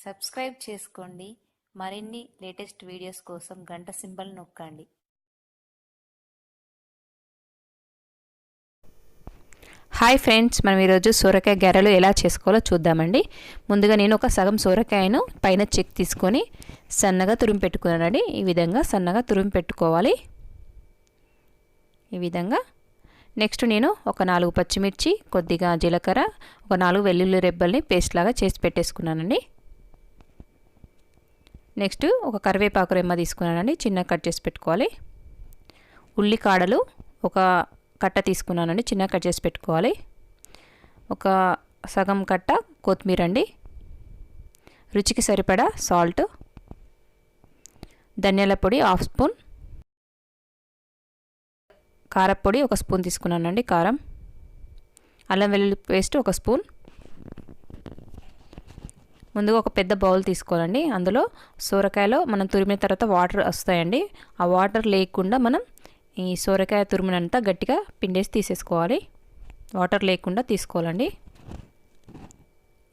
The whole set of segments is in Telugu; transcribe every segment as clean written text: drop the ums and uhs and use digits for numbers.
సబ్స్క్రైబ్ చేసుకోండి. మరిన్ని లేటెస్ట్ వీడియోస్ కోసం గంట సింబల్ నొక్కండి. హాయ్ ఫ్రెండ్స్, మనం ఈరోజు సోరకాయ గారెలు ఎలా చేసుకోవాలో చూద్దామండి. ముందుగా నేను ఒక సగం సోరకాయను పైన చెక్ తీసుకొని సన్నగా తురిమి పెట్టుకున్నానండి. ఈ విధంగా సన్నగా తురిమి పెట్టుకోవాలి. ఈ విధంగా నెక్స్ట్ నేను ఒక 4 పచ్చిమిర్చి, కొద్దిగా జీలకర్ర, ఒక 4 వెల్లుల్లి రెబ్బల్ని పేస్ట్ లాగా చేసి పెట్టేసుకున్నానండి. నెక్స్ట్ ఒక కరివేపాకు రెమ్మ తీసుకున్నానండి, చిన్న కట్ చేసి పెట్టుకోవాలి. ఉల్లికాడలు ఒక కట్ట తీసుకున్నానండి, చిన్న కట్ చేసి పెట్టుకోవాలి. ఒక సగం కట్ట కొత్తిమీర అండి, రుచికి సరిపడా సాల్ట్, ధనియాల పొడి 1/2 స్పూన్, కారపొడి 1 స్పూన్ తీసుకున్నానండి, కారం, అల్లం వెల్లుల్లి పేస్ట్ 1 స్పూన్. ముందుగా ఒక పెద్ద బౌల్ తీసుకోవాలండి. అందులో సోరకాయలో మనం తురిమిన తర్వాత వాటర్ వస్తాయండి. ఆ వాటర్ లేకుండా మనం ఈ సోరకాయ తురిమినంతా గట్టిగా పిండేసి తీసేసుకోవాలి. వాటర్ లేకుండా తీసుకోవాలండి.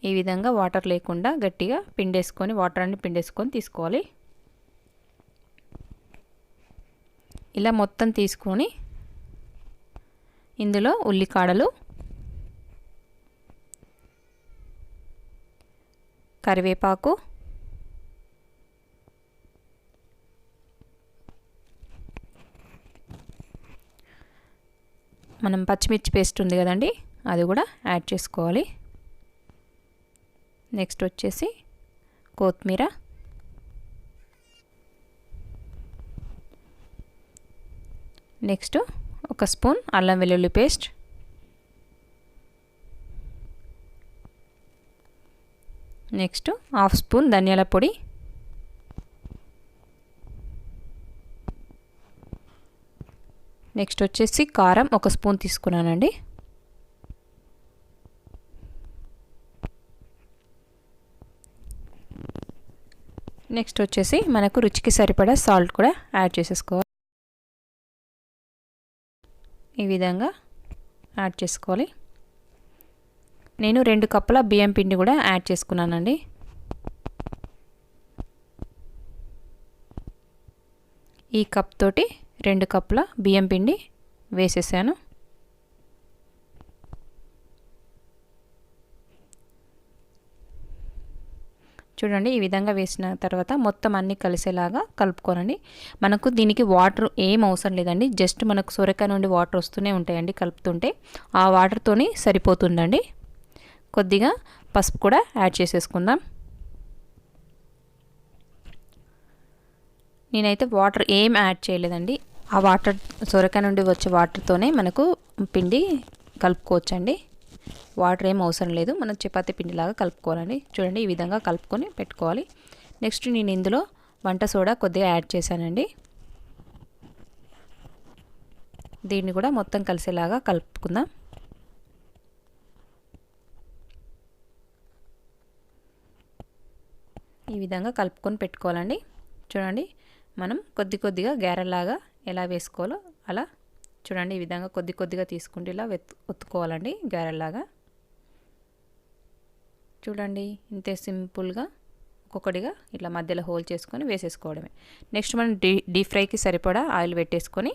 ఈ విధంగా వాటర్ లేకుండా గట్టిగా పిండేసుకొని, వాటర్ అన్ని పిండేసుకొని తీసుకోవాలి. ఇలా మొత్తం తీసుకొని ఇందులో ఉల్లికాడలు, కరివేపాకు, మనం పచ్చిమిర్చి పేస్ట్ ఉంది కదండి, అది కూడా యాడ్ చేసుకోవాలి. నెక్స్ట్ వచ్చేసి కొత్తిమీర, నెక్స్ట్ 1 స్పూన్ అల్లం వెల్లుల్లి పేస్ట్, నెక్స్ట్ 1/2 స్పూన్ ధనియాల పొడి, నెక్స్ట్ వచ్చేసి కారం 1 స్పూన్ తీసుకున్నానండి. నెక్స్ట్ వచ్చేసి మనకు రుచికి సరిపడా సాల్ట్ కూడా యాడ్ చేసేసుకోవాలి. ఈ విధంగా యాడ్ చేసుకోవాలి. నేను 2 కప్పుల బియ్యం పిండి కూడా యాడ్ చేసుకున్నానండి. ఈ కప్ తోటి 2 కప్పుల బియ్యం పిండి వేసేసాను. చూడండి, ఈ విధంగా వేసిన తర్వాత మొత్తం అన్నీ కలిసేలాగా కలుపుకోనండి. మనకు దీనికి వాటర్ ఏం అవసరం లేదండి, జస్ట్ మనకు సొరకాయ నుండి వాటర్ వస్తూనే ఉంటాయండి కలుపుతుంటే. ఆ వాటర్తోని సరిపోతుందండి. కొద్దిగా పసుపు కూడా యాడ్ చేసేసుకుందాం. నేనైతే వాటర్ ఏం యాడ్ చేయలేదండి. ఆ వాటర్, సొరకాయ నుండి వచ్చే వాటర్తోనే మనకు పిండి కలుపుకోవచ్చండి. వాటర్ ఏం అవసరం లేదు, మనం చపాతీ పిండిలాగా కలుపుకోవాలండి. చూడండి, ఈ విధంగా కలుపుకొని పెట్టుకోవాలి. నెక్స్ట్ నేను ఇందులో వంట సోడా కొద్దిగా యాడ్ చేశానండి. దీన్ని కూడా మొత్తం కలిసేలాగా కలుపుకుందాం. ఈ విధంగా కలుపుకొని పెట్టుకోవాలండి. చూడండి, మనం కొద్దిగా గారెలాగా ఎలా వేసుకోవాలో అలా చూడండి. ఈ విధంగా కొద్దిగా తీసుకుంటూ ఇలా ఒత్తుకోవాలండి గారెలాగా. చూడండి, ఇంతే సింపుల్గా ఒక్కొక్కటిగా ఇట్లా మధ్యలో హోల్ చేసుకొని వేసేసుకోవడమే. నెక్స్ట్ మనం డీప్ ఫ్రైకి సరిపడా ఆయిల్ పెట్టేసుకొని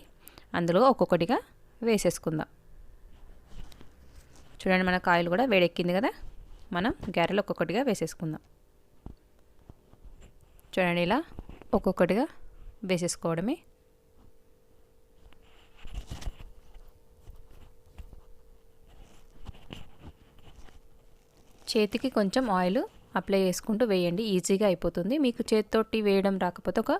అందులో ఒక్కొక్కటిగా వేసేసుకుందాం. చూడండి, మనకు ఆయిల్ కూడా వేడెక్కింది కదా, మనం గారెలు ఒక్కొక్కటిగా వేసేసుకుందాం. చూడండి, ఇలా ఒక్కొక్కటిగా వేసేసుకోవడమే. చేతికి కొంచెం ఆయిల్ అప్లై చేసుకుంటూ వేయండి, ఈజీగా అయిపోతుంది. మీకు చేతితోటి వేయడం రాకపోతే ఒక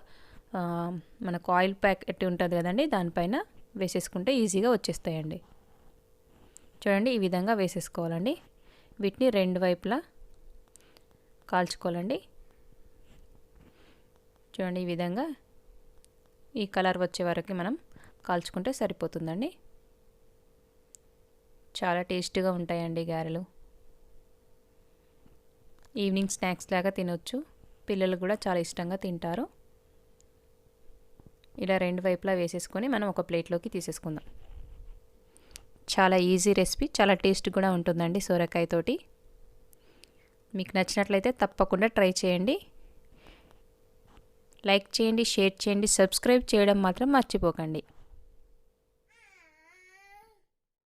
మనకు ఆయిల్ ప్యాకెట్ ఉంటుంది కదండి, దానిపైన వేసేసుకుంటే ఈజీగా వచ్చేస్తాయండి. చూడండి, ఈ విధంగా వేసేసుకోవాలండి. వీటిని 2 వైపులా కాల్చుకోవాలండి. చూడండి, ఈ విధంగా ఈ కలర్ వచ్చే వరకు మనం కాల్చుకుంటే సరిపోతుందండి. చాలా టేస్టీగా ఉంటాయండి గారెలు. ఈవినింగ్ స్నాక్స్ లాగా తినొచ్చు, పిల్లలు కూడా చాలా ఇష్టంగా తింటారు. ఇలా 2 వైపులా వేసేసుకొని మనం ఒక ప్లేట్లోకి తీసేసుకుందాం. చాలా ఈజీ రెసిపీ, చాలా టేస్ట్ కూడా ఉంటుందండి సోరకాయతోటి. మీకు నచ్చినట్లయితే తప్పకుండా ట్రై చేయండి. లైక్ చేయండి, షేర్ చేయండి, సబ్స్క్రైబ్ చేయడం మాత్రం మర్చిపోకండి.